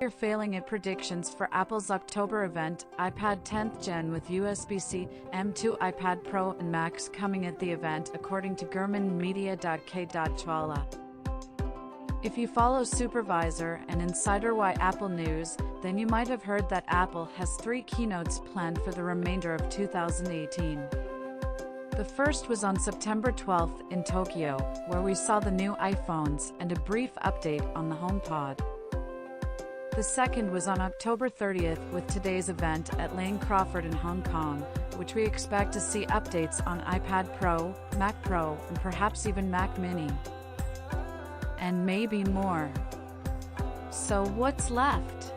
Are failing at predictions for Apple's October event, iPad 10th Gen with USB-C, M2 iPad Pro and Max coming at the event according to germanmedia.k.JWALA. If you follow super-visor and insider Apple news, then you might have heard that Apple has 3 keynotes planned for the remainder of 2018. The first was on September 12th in Tokyo, where we saw the new iPhones and a brief update on the HomePod. The second was on October 30th with today's event at Lane Crawford in Hong Kong, which we expect to see updates on iPad Pro, Mac Pro, and perhaps even Mac Mini. And maybe more. So what's left?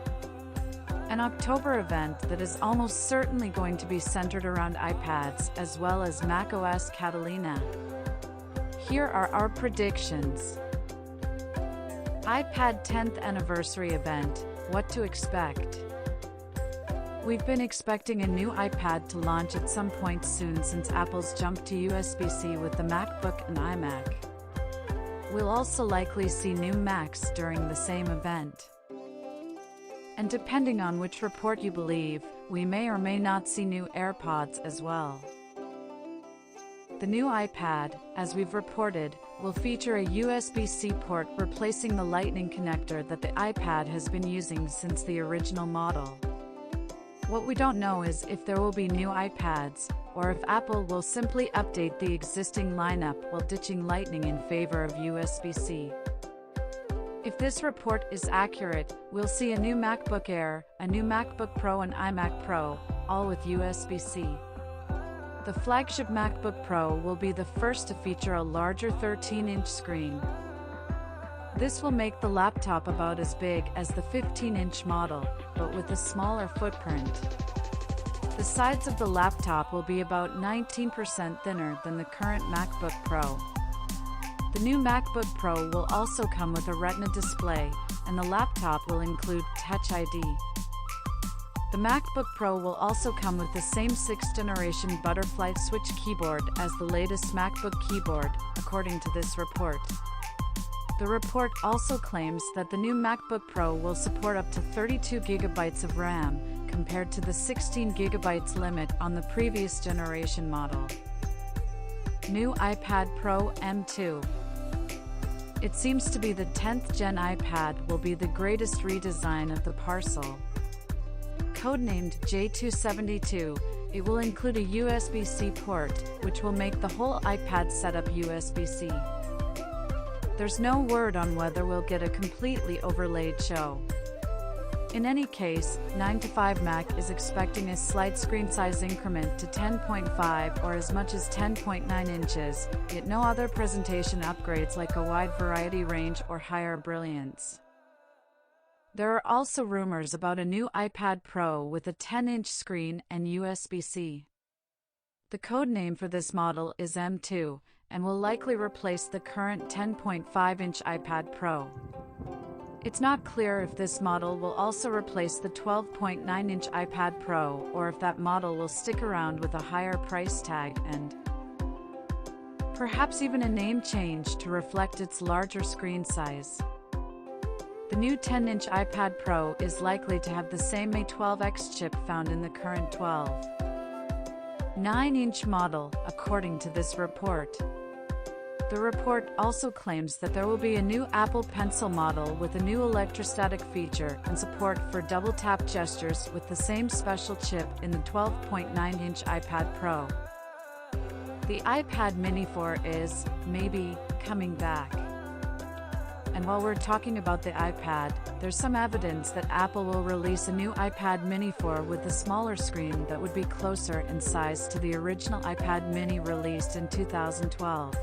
An October event that is almost certainly going to be centered around iPads as well as macOS Catalina. Here are our predictions. iPad 10th Anniversary Event, what to expect? We've been expecting a new iPad to launch at some point soon since Apple's jump to USB-C with the MacBook and iMac. We'll also likely see new Macs during the same event. And depending on which report you believe, we may or may not see new AirPods as well. The new iPad, as we've reported, will feature a USB-C port replacing the Lightning connector that the iPad has been using since the original model. What we don't know is if there will be new iPads, or if Apple will simply update the existing lineup while ditching Lightning in favor of USB-C. If this report is accurate, we'll see a new MacBook Air, a new MacBook Pro and iMac Pro, all with USB-C. The flagship MacBook Pro will be the first to feature a larger 13-inch screen. This will make the laptop about as big as the 15-inch model, but with a smaller footprint. The sides of the laptop will be about 19% thinner than the current MacBook Pro. The new MacBook Pro will also come with a Retina display, and the laptop will include Touch ID. The MacBook Pro will also come with the same 6th generation butterfly switch keyboard as the latest MacBook keyboard, according to this report. The report also claims that the new MacBook Pro will support up to 32 GB of RAM, compared to the 16 GB limit on the previous generation model. New iPad Pro M2. It seems to be the 10th Gen iPad will be the greatest redesign of the parcel. Codenamed J272, it will include a USB-C port, which will make the whole iPad setup USB-C. There's no word on whether we'll get a completely overlaid show. In any case, 9to5Mac is expecting a slight screen size increment to 10.5 or as much as 10.9 inches, yet no other presentation upgrades like a wide variety range or higher brilliance. There are also rumors about a new iPad Pro with a 10-inch screen and USB-C. The codename for this model is M2, and will likely replace the current 10.5-inch iPad Pro. It's not clear if this model will also replace the 12.9-inch iPad Pro or if that model will stick around with a higher price tag and perhaps even a name change to reflect its larger screen size. The new 10-inch iPad Pro is likely to have the same A12X chip found in the current 12.9-inch model, according to this report. The report also claims that there will be a new Apple Pencil model with a new electrostatic feature and support for double-tap gestures with the same special chip in the 12.9-inch iPad Pro. The iPad Mini 4 is, maybe, coming back. And while we're talking about the iPad, there's some evidence that Apple will release a new iPad Mini 4 with a smaller screen that would be closer in size to the original iPad Mini released in 2012.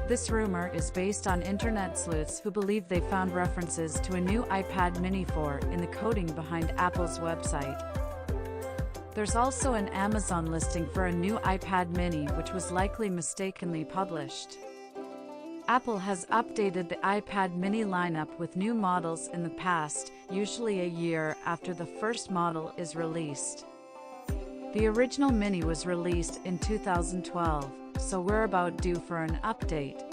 This rumor is based on internet sleuths who believe they found references to a new iPad Mini 4 in the coding behind Apple's website. There's also an Amazon listing for a new iPad Mini which was likely mistakenly published. Apple has updated the iPad Mini lineup with new models in the past, usually a year after the first model is released. The original Mini was released in 2012, so we're about due for an update.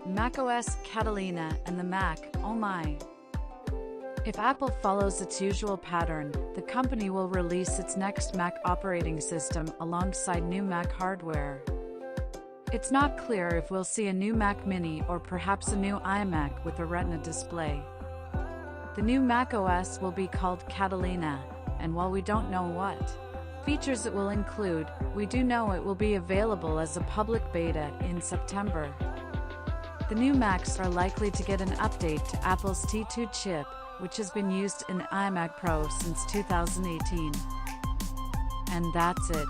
macOS Catalina and the Mac, oh my. If Apple follows its usual pattern, the company will release its next Mac operating system alongside new Mac hardware. It's not clear if we'll see a new Mac Mini or perhaps a new iMac with a Retina display. The new macOS will be called Catalina, and while we don't know what features it will include, we do know it will be available as a public beta in September. The new Macs are likely to get an update to Apple's T2 chip, which has been used in the iMac Pro since 2018. And that's it.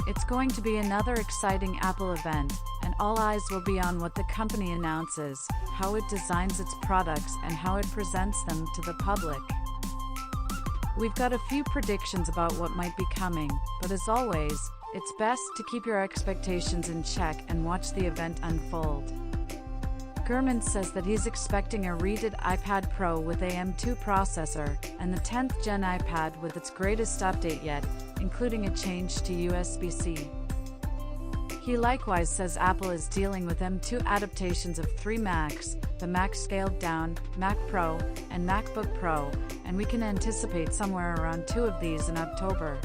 It's going to be another exciting Apple event, and all eyes will be on what the company announces, how it designs its products, and how it presents them to the public. We've got a few predictions about what might be coming, but as always, it's best to keep your expectations in check and watch the event unfold. Gurman says that he's expecting a redid iPad Pro with AM2 processor and the 10th gen iPad with its greatest update yet, including a change to USB-C. He likewise says Apple is dealing with M2 adaptations of 3 Macs, the Mac scaled down, Mac Pro, and MacBook Pro, and we can anticipate somewhere around 2 of these in October.